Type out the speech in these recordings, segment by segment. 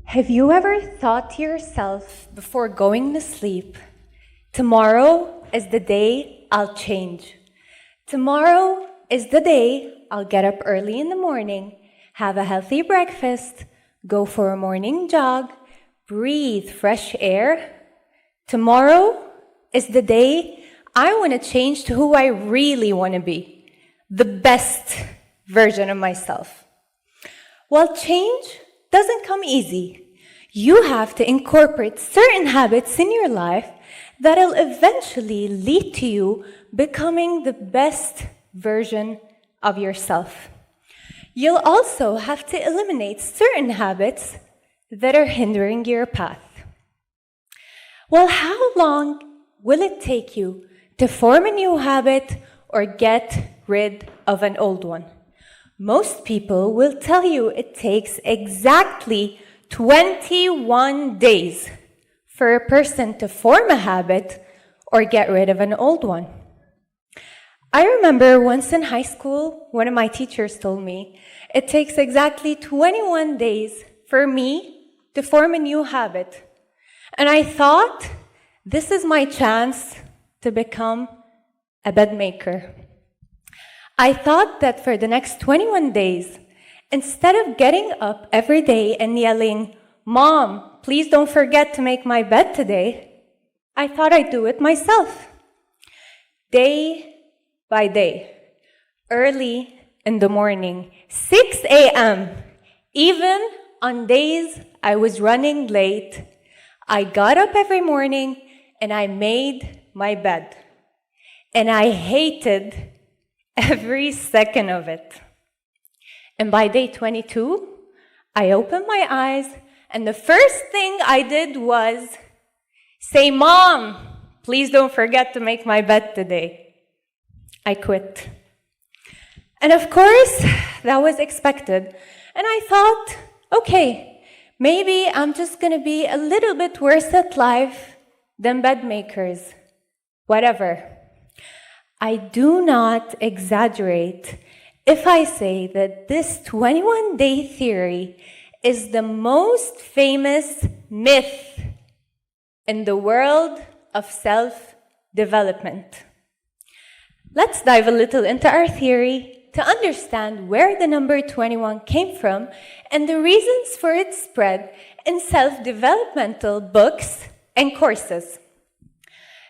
Have you ever thought to yourself before going to sleep, tomorrow is the day I'll change. Tomorrow is the day I'll get up early in the morning, have a healthy breakfast, go for a morning jog, breathe fresh air. Tomorrow is the day I want to change to who I really want to be, the best version of myself. Well, change doesn't come easy. You have to incorporate certain habits in your life that'll eventually lead to you becoming the best version of yourself. You'll also have to eliminate certain habits that are hindering your path. Well, how long will it take you to form a new habit or get rid of an old one? Most people will tell you it takes exactly 21 days for a person to form a habit or get rid of an old one. I remember once in high school, one of my teachers told me it takes exactly 21 days for me to form a new habit. And I thought, this is my chance to become a bed maker. I thought that for the next 21 days, instead of getting up every day and yelling, "Mom, please don't forget to make my bed today," I thought I'd do it myself. Day by day, early in the morning, 6 a.m., even on days I was running late, I got up every morning and I made my bed. And I hated every second of it. And by day 22, I opened my eyes, and the first thing I did was say, "Mom, please don't forget to make my bed today." I quit. And of course, that was expected. And I thought, okay, maybe I'm just going to be a little bit worse at life than bed makers. Whatever. I do not exaggerate if I say that this 21-day theory is the most famous myth in the world of self-development. Let's dive a little into our theory to understand where the number 21 came from and the reasons for its spread in self-developmental books and courses.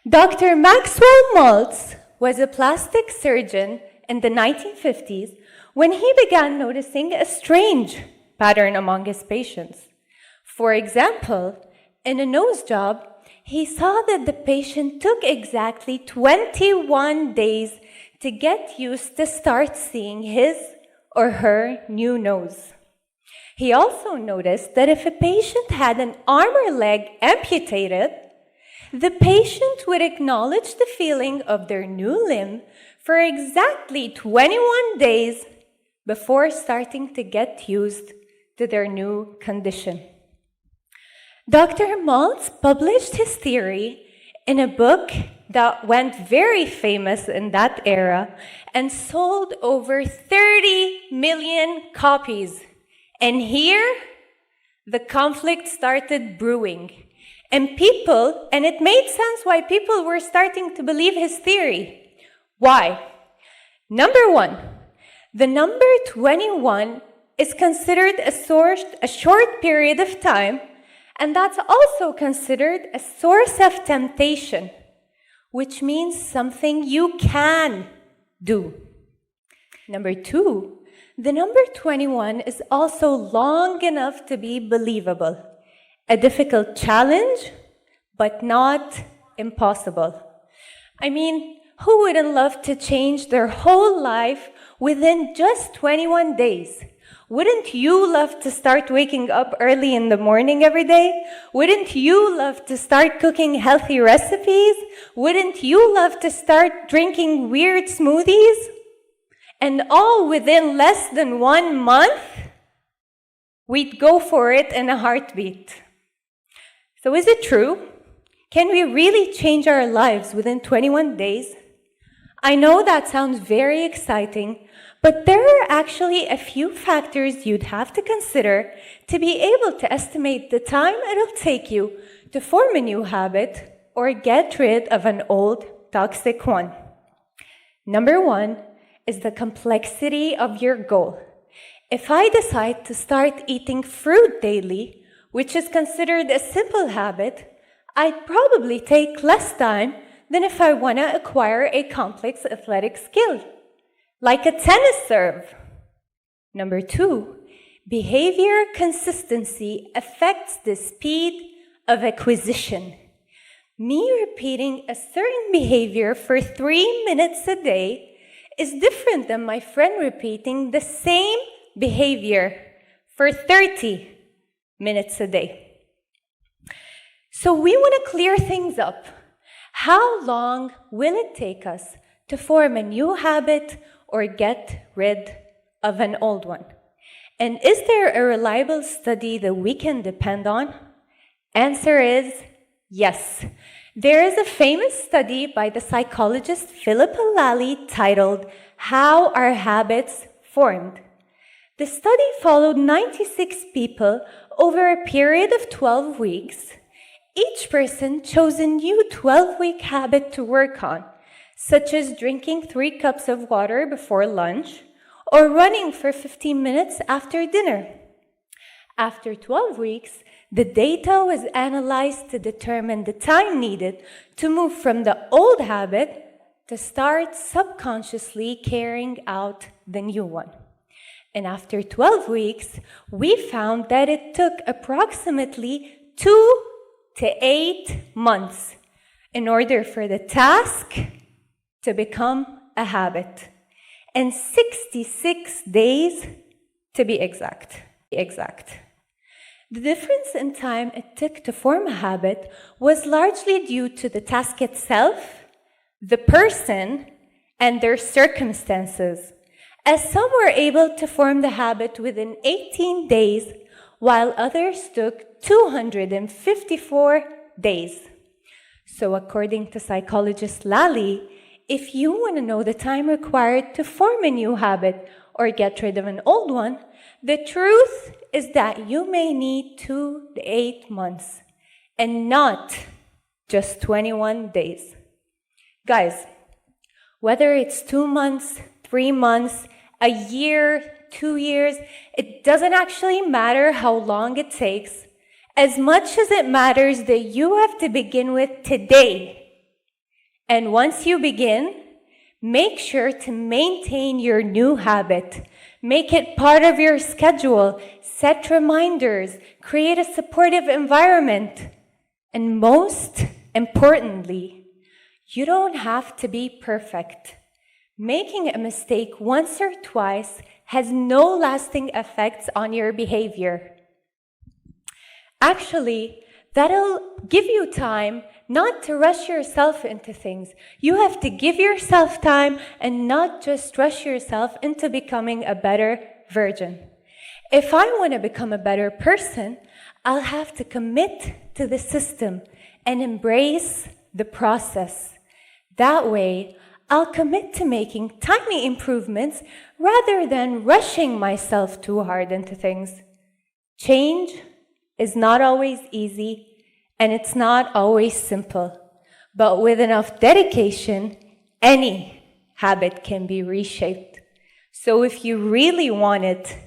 Dr. Maxwell Maltz was a plastic surgeon in the 1950s when he began noticing a strange pattern among his patients. For example, in a nose job, he saw that the patient took exactly 21 days to get used to start seeing his or her new nose. He also noticed that if a patient had an arm or leg amputated, the patient would acknowledge the feeling of their new limb for exactly 21 days before starting to get used to their new condition. Dr. Maltz published his theory in a book that went very famous in that era and sold over 30 million copies. And here, the conflict started brewing. And it made sense why people were starting to believe his theory. Why? Number one, the number 21 is considered a short period of time, and that's also considered a source of temptation, which means something you can do. Number two, the number 21 is also long enough to be believable. A difficult challenge, but not impossible. I mean, who wouldn't love to change their whole life within just 21 days? Wouldn't you love to start waking up early in the morning every day? Wouldn't you love to start cooking healthy recipes? Wouldn't you love to start drinking weird smoothies? And all within less than 1 month? We'd go for it in a heartbeat. So is it true? Can we really change our lives within 21 days? I know that sounds very exciting, but there are actually a few factors you'd have to consider to be able to estimate the time it'll take you to form a new habit or get rid of an old, toxic one. Number one is the complexity of your goal. If I decide to start eating fruit daily, which is considered a simple habit, I'd probably take less time than if I want to acquire a complex athletic skill, like a tennis serve. Number two, behavior consistency affects the speed of acquisition. Me repeating a certain behavior for 3 minutes a day is different than my friend repeating the same behavior for 30 minutes a day. So we want to clear things up. How long will it take us to form a new habit or get rid of an old one? And is there a reliable study that we can depend on? Answer is yes. There is a famous study by the psychologist Philip Lally titled How Are Habits Formed? The study followed 96 people over a period of 12 weeks. Each person chose a new 12-week habit to work on, such as drinking 3 cups of water before lunch or running for 15 minutes after dinner. After 12 weeks, the data was analyzed to determine the time needed to move from the old habit to start subconsciously carrying out the new one. And after 12 weeks, we found that it took approximately 2 to 8 months in order for the task to become a habit, and 66 days to be exact. The difference in time it took to form a habit was largely due to the task itself, the person, and their circumstances, as some were able to form the habit within 18 days, while others took 254 days. So according to psychologist Lally, if you want to know the time required to form a new habit or get rid of an old one, the truth is that you may need 2 to 8 months and not just 21 days. Guys, whether it's 2 months, 3 months, a year, 2 years, it doesn't actually matter how long it takes, as much as it matters that you have to begin with today. And once you begin, make sure to maintain your new habit. Make it part of your schedule. Set reminders. Create a supportive environment. And most importantly, you don't have to be perfect. Making a mistake once or twice has no lasting effects on your behavior. Actually, that'll give you time not to rush yourself into things. You have to give yourself time and not just rush yourself into becoming a better version. If I want to become a better person, I'll have to commit to the system and embrace the process. That way, I'll commit to making tiny improvements rather than rushing myself too hard into things. Change is not always easy, and it's not always simple. But with enough dedication, any habit can be reshaped. So if you really want it,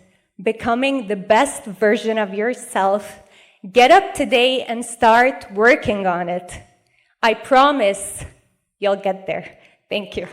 becoming the best version of yourself, get up today and start working on it. I promise you'll get there. Thank you.